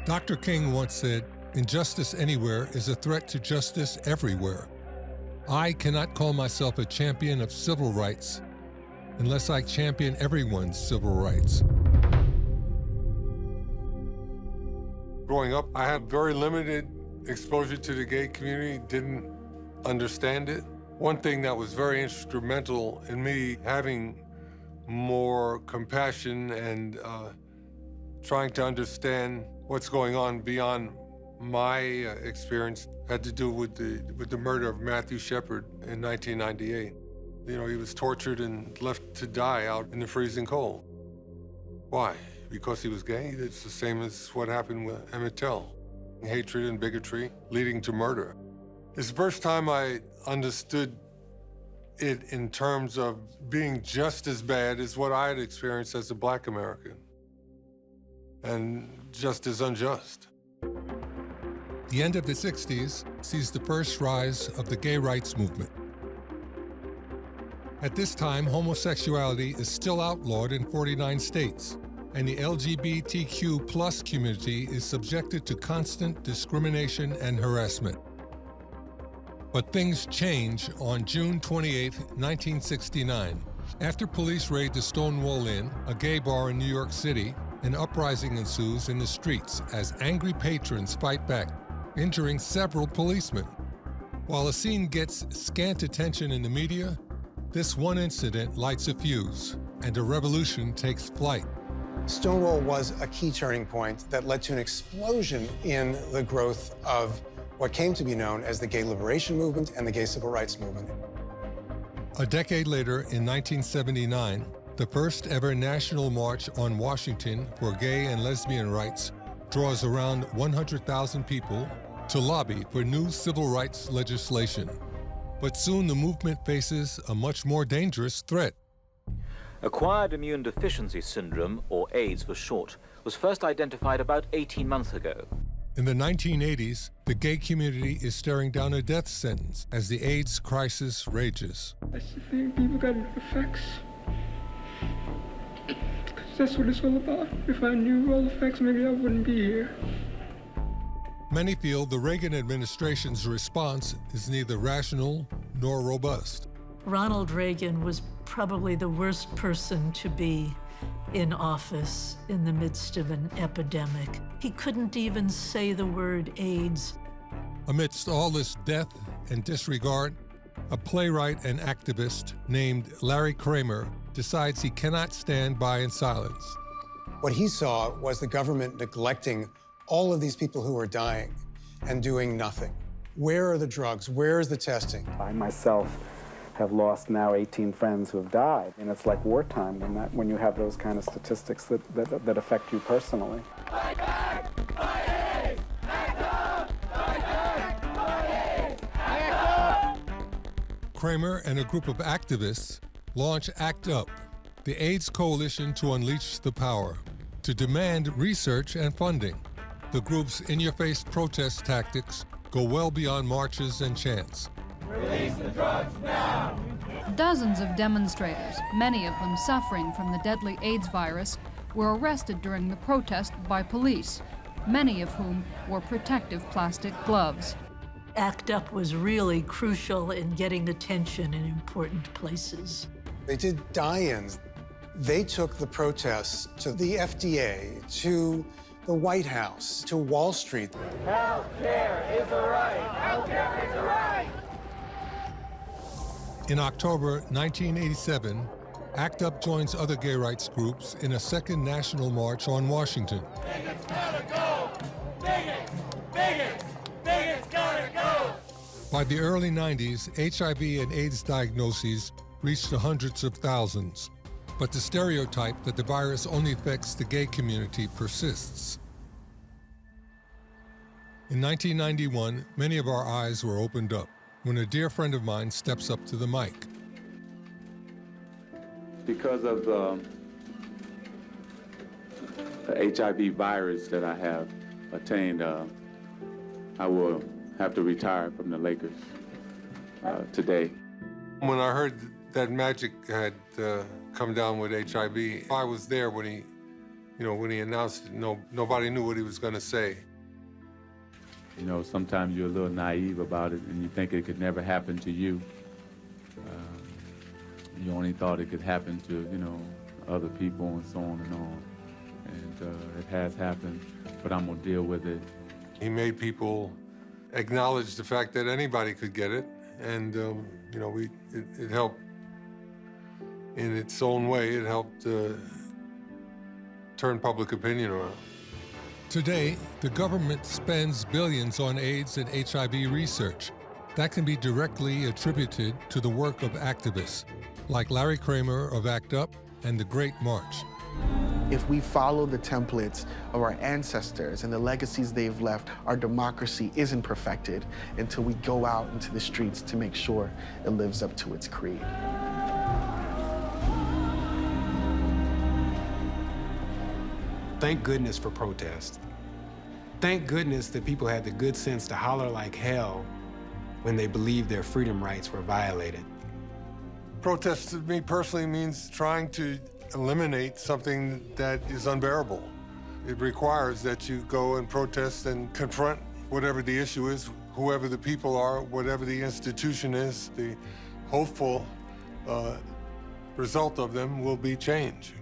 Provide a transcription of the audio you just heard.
Dr. King once said, "Injustice anywhere is a threat to justice everywhere." I cannot call myself a champion of civil rights unless I champion everyone's civil rights. Growing up, I had very limited exposure to the gay community, didn't understand it. One thing that was very instrumental in me having more compassion and trying to understand what's going on beyond my experience had to do with the murder of Matthew Shepard in 1998. You know, he was tortured and left to die out in the freezing cold. Why? Because he was gay? It's the same as what happened with Emmett Till. Hatred and bigotry leading to murder. It's the first time I understood it in terms of being just as bad as what I had experienced as a Black American, and just as unjust. The end of the 60s sees the first rise of the gay rights movement. At this time, homosexuality is still outlawed in 49 states, and the LGBTQ plus community is subjected to constant discrimination and harassment. But things change on June 28, 1969. After police raid the Stonewall Inn, a gay bar in New York City, an uprising ensues in the streets as angry patrons fight back, injuring several policemen. While the scene gets scant attention in the media, this one incident lights a fuse, and a revolution takes flight. Stonewall was a key turning point that led to an explosion in the growth of what came to be known as the gay liberation movement and the gay civil rights movement. A decade later, in 1979, the first ever national march on Washington for gay and lesbian rights draws around 100,000 people to lobby for new civil rights legislation. But soon the movement faces a much more dangerous threat. Acquired immune deficiency syndrome, or AIDS for short, was first identified about 18 months ago. In the 1980s, the gay community is staring down a death sentence as the AIDS crisis rages. I think people got to facts. Because that's what it's all about. If I knew all the facts, maybe I wouldn't be here. Many feel the Reagan administration's response is neither rational nor robust. Ronald Reagan was probably the worst person to be in office in the midst of an epidemic. He couldn't even say the word AIDS. Amidst all this death and disregard, a playwright and activist named Larry Kramer decides he cannot stand by in silence. What he saw was the government neglecting all of these people who were dying and doing nothing. Where are the drugs? Where is the testing? I myself have lost now 18 friends who have died, and it's like wartime when you have those kind of statistics that affect you personally. Fight back! Fight AIDS! Act up! Fight back! Fight AIDS! Act up! Kramer and a group of activists launch ACT UP, the AIDS coalition to unleash the power, to demand research and funding. The group's in-your-face protest tactics go well beyond marches and chants. Release the drugs now! Dozens of demonstrators, many of them suffering from the deadly AIDS virus, were arrested during the protest by police, many of whom wore protective plastic gloves. ACT UP was really crucial in getting attention in important places. They did die-ins. They took the protests to the FDA, to the White House, to Wall Street. Health care is a right! Health care is a right! In October 1987, ACT UP joins other gay rights groups in a second national march on Washington. Bigots gotta go! Bigots! Bigots! Bigots gotta go! By the early 90s, HIV and AIDS diagnoses reached the hundreds of thousands. But the stereotype that the virus only affects the gay community persists. In 1991, many of our eyes were opened up when a dear friend of mine steps up to the mic. Because of the HIV virus that I have attained, I will have to retire from the Lakers today. When I heard that Magic had come down with HIV, I was there when he You know, when he announced it, nobody knew what he was going to say. You know, sometimes you're a little naive about it and you think it could never happen to you. You only thought it could happen to, you know, other people and so on and on. And it has happened, but I'm gonna deal with it. He made people acknowledge the fact that anybody could get it, and you know, it helped in its own way. It helped turn public opinion around. Today, the government spends billions on AIDS and HIV research. That can be directly attributed to the work of activists, like Larry Kramer of ACT UP and the Great March. If we follow the templates of our ancestors and the legacies they've left, our democracy isn't perfected until we go out into the streets to make sure it lives up to its creed. Thank goodness for protest. Thank goodness that people had the good sense to holler like hell when they believed their freedom rights were violated. Protest to me personally means trying to eliminate something that is unbearable. It requires that you go and protest and confront whatever the issue is, whoever the people are, whatever the institution is. The hopeful result of them will be change.